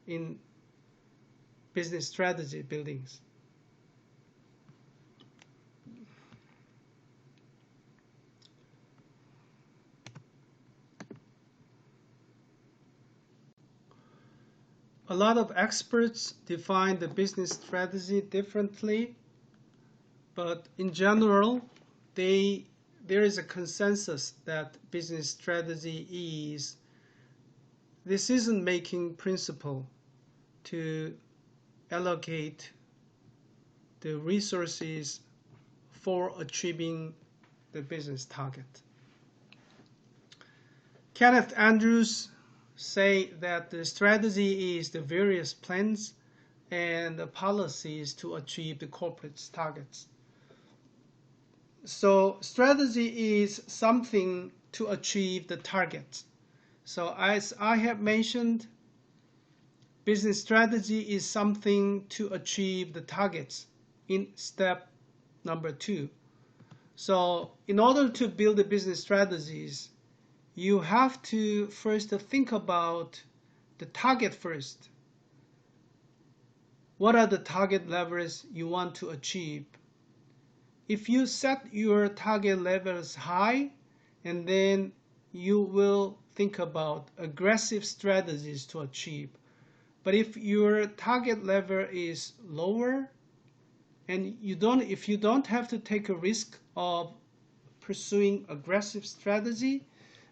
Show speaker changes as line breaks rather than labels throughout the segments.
in business strategy buildings. A lot of experts define the business strategy differently, but in general, there is a consensus that business strategy is decision-making principle to allocate the resources for achieving the business target. Kenneth Andrews say that the strategy is the various plans and the policies to achieve the corporate targets. So strategy is something to achieve the target. So as I have mentioned, business strategy is something to achieve the targets in step number 2. So in order to build the business strategies, you have to first think about the target first. What are the target levels you want to achieve? If you set your target levels high, and then you will think about aggressive strategies to achieve. But if your target level is lower, and if you don't have to take a risk of pursuing aggressive strategy,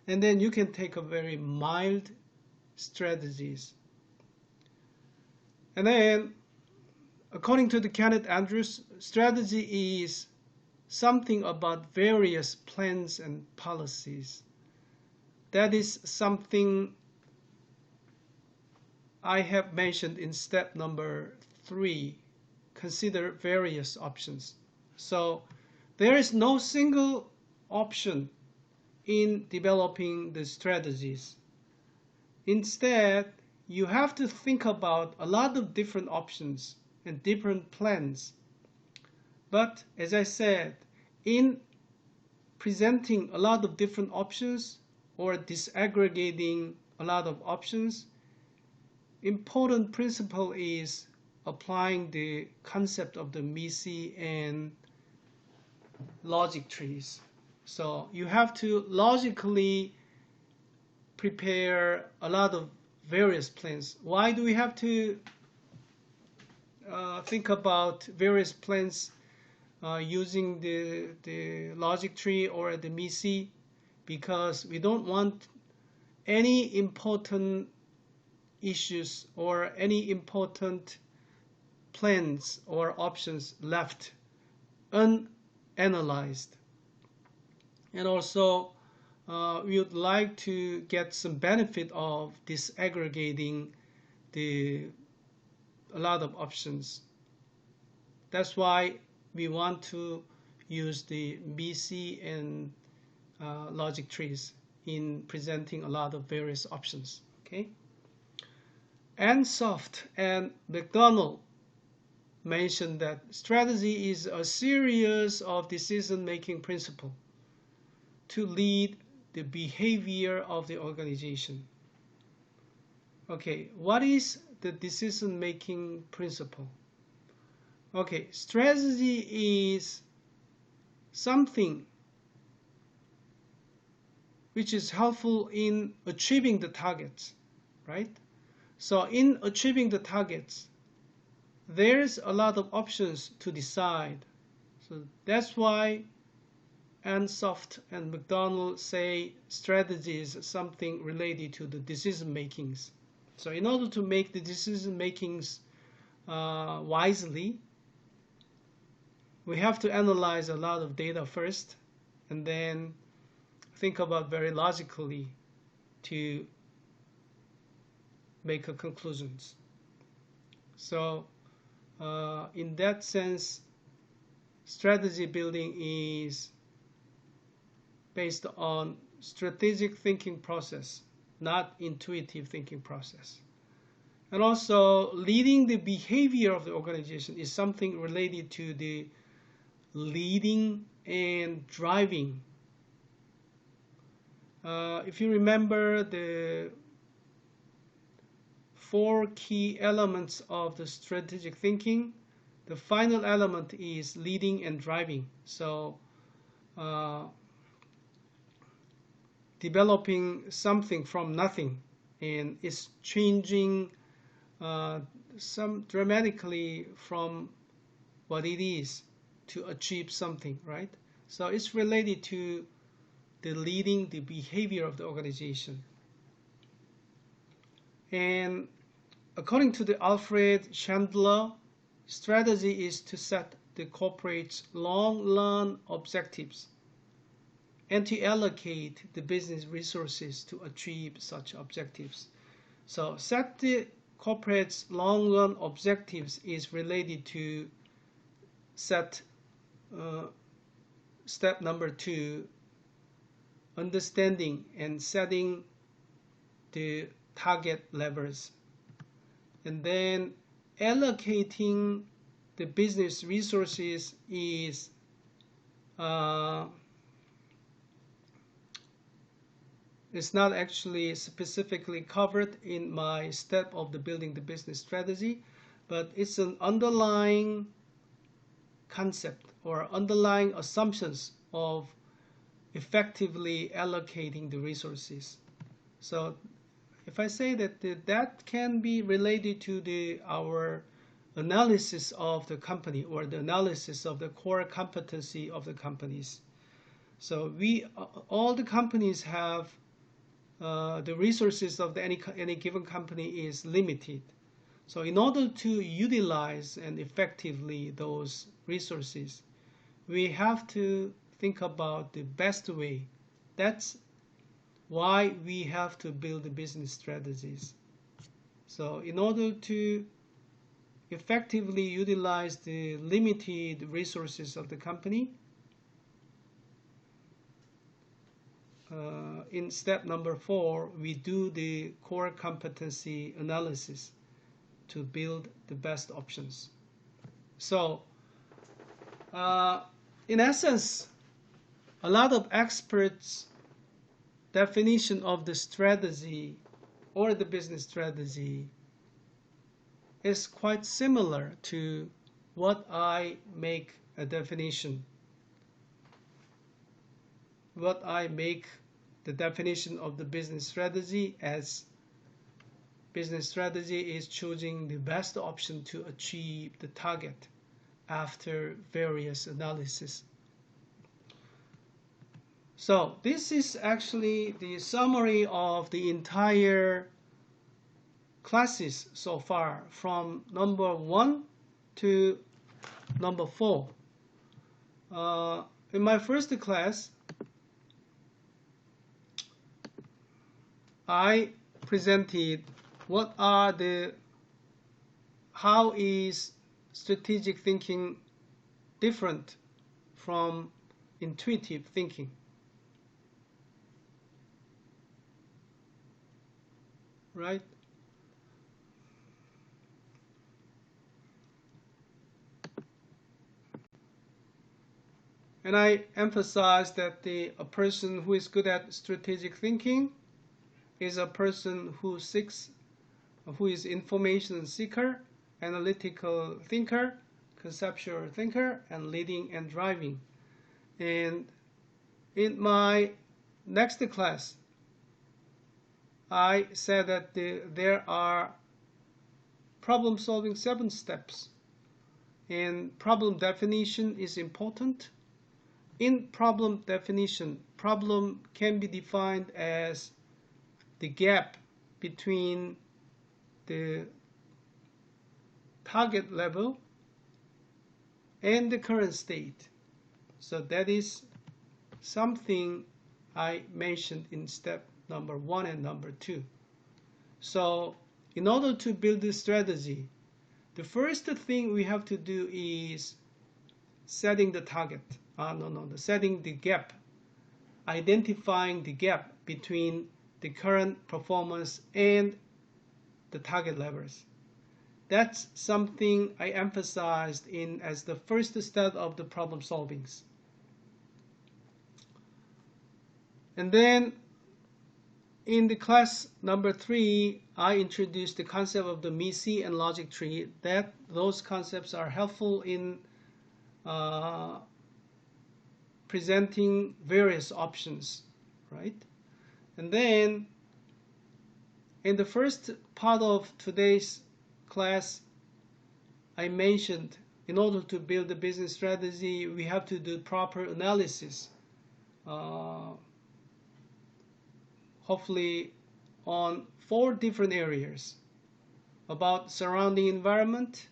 and then you can take a very mild strategies. And then, according to the Kenneth Andrews, strategy is something about various plans and policies. That is something I have mentioned in step number 3. Consider various options. So there is no single option in developing the strategies. Instead, you have to think about a lot of different options and different plans. But as I said, in presenting a lot of different options or disaggregating a lot of options, important principle is applying the concept of the MISI and logic trees. So you have to logically prepare a lot of various plans. Why do we have to think about various plans using the logic tree or the MISI? Because we don't want any important issues or any important plans or options left unanalyzed. And also, we would like to get some benefit of disaggregating a lot of options. That's why we want to use the BC and logic trees in presenting a lot of various options. Okay. Ansoft and McDonald mentioned that strategy is a series of decision-making principles to lead the behavior of the organization. Okay, what is the decision-making principle? Okay, strategy is something which is helpful in achieving the targets, right? So in achieving the targets, there's a lot of options to decide. So that's why Ansoft and McDonald say strategy is something related to the decision makings. So in order to make the decision makings wisely, we have to analyze a lot of data first, and then think about very logically to make conclusions. So in that sense, strategy building is based on strategic thinking process, not intuitive thinking process. And also, leading the behavior of the organization is something related to the leading and driving. If you remember the 4 key elements of the strategic thinking. The final element is leading and driving. So developing something from nothing, and it's changing some dramatically from what it is to achieve something, right? So it's related to the leading, the behavior of the organization. And according to the Alfred Chandler, strategy is to set the corporate's long-run objectives and to allocate the business resources to achieve such objectives. So set the corporate's long-run objectives is related to set step number 2, understanding and setting the target levels. And then allocating the business resources is it's not actually specifically covered in my step of the building the business strategy, but it's an underlying concept or underlying assumptions of effectively allocating the resources. So if I say that that can be related to our analysis of the company or the analysis of the core competency of the companies. So all the companies have the resources of any given company is limited. So in order to utilize and effectively those resources, we have to think about the best way. That's why we have to build the business strategies. So in order to effectively utilize the limited resources of the company, in step number 4, we do the core competency analysis to build the best options. So in essence, a lot of experts' definition of the strategy or the business strategy is quite similar to what I make a definition. What I make the definition of the business strategy as business strategy is choosing the best option to achieve the target after various analysis. So this is actually the summary of the entire classes so far from number 1 to number 4. In my first class, I presented how is strategic thinking different from intuitive thinking. Right? And I emphasize that a person who is good at strategic thinking is a person who is information seeker, analytical thinker, conceptual thinker, and leading and driving. And in my next class, I said that there are problem-solving 7 steps, and problem definition is important. In problem definition, problem can be defined as the gap between the target level and the current state. So that is something I mentioned in step number 1 and number 2. So in order to build this strategy, the first thing we have to do is setting the target. Setting the gap, identifying the gap between the current performance and the target levels. That's something I emphasized as the first step of the problem solvings. And then in the class number 3, I introduced the concept of the MISI and logic tree. Those concepts are helpful in presenting various options, right? And then in the first part of today's class, I mentioned in order to build a business strategy, we have to do proper analysis. Hopefully on 4 different areas: about surrounding environment,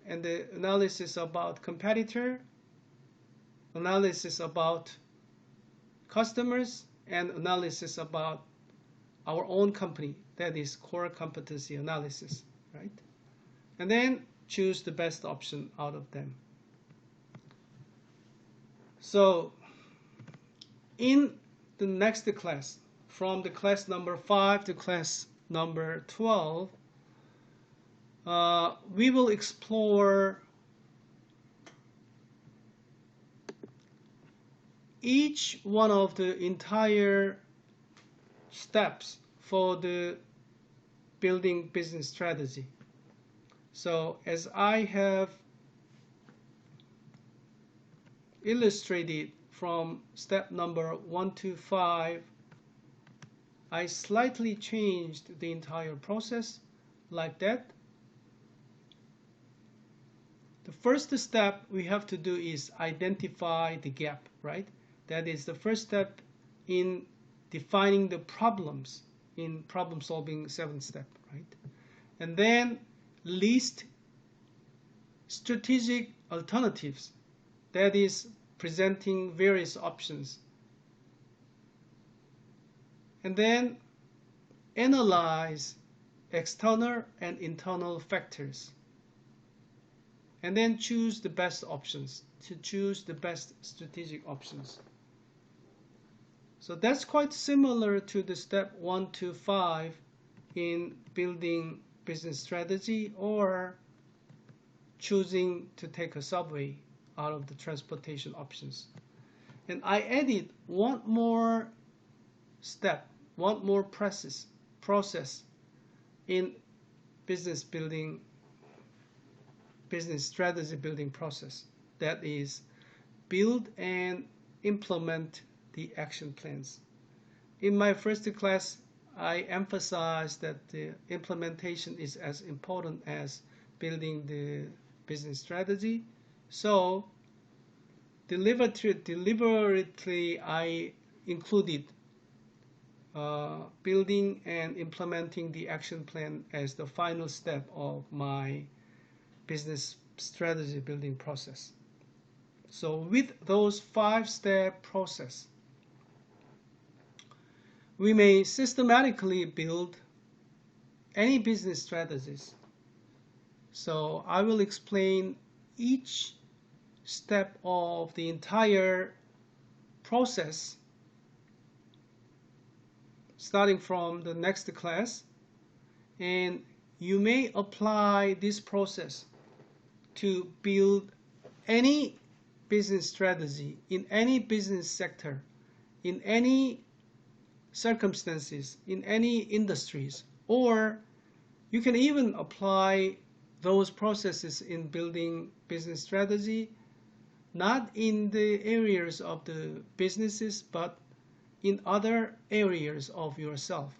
and the analysis about competitor, analysis about customers, and analysis about our own company, that is core competency analysis, right? And then choose the best option out of them. So in the next class, from the class number 5 to class number 12, we will explore each one of the entire steps for the building business strategy. So as I have illustrated from step number 1 to 5, I slightly changed the entire process like that. The first step we have to do is identify the gap, right? That is the first step in defining the problems in problem solving 7th step, right? And then list strategic alternatives, that is presenting various options. And then analyze external and internal factors. And then choose the best options, to choose the best strategic options. So that's quite similar to the step 1 to 5 in building business strategy, or choosing to take a subway out of the transportation options. And I added one more step, one more process in business strategy building process. That is, build and implement the action plans. In my first class, I emphasized that the implementation is as important as building the business strategy. So deliberately I included building and implementing the action plan as the final step of my business strategy building process. So with those 5-step process, we may systematically build any business strategies. So I will explain each step of the entire process starting from the next class, and you may apply this process to build any business strategy in any business sector, in any circumstances, in any industries, or you can even apply those processes in building business strategy not in the areas of the businesses but in other areas of yourself.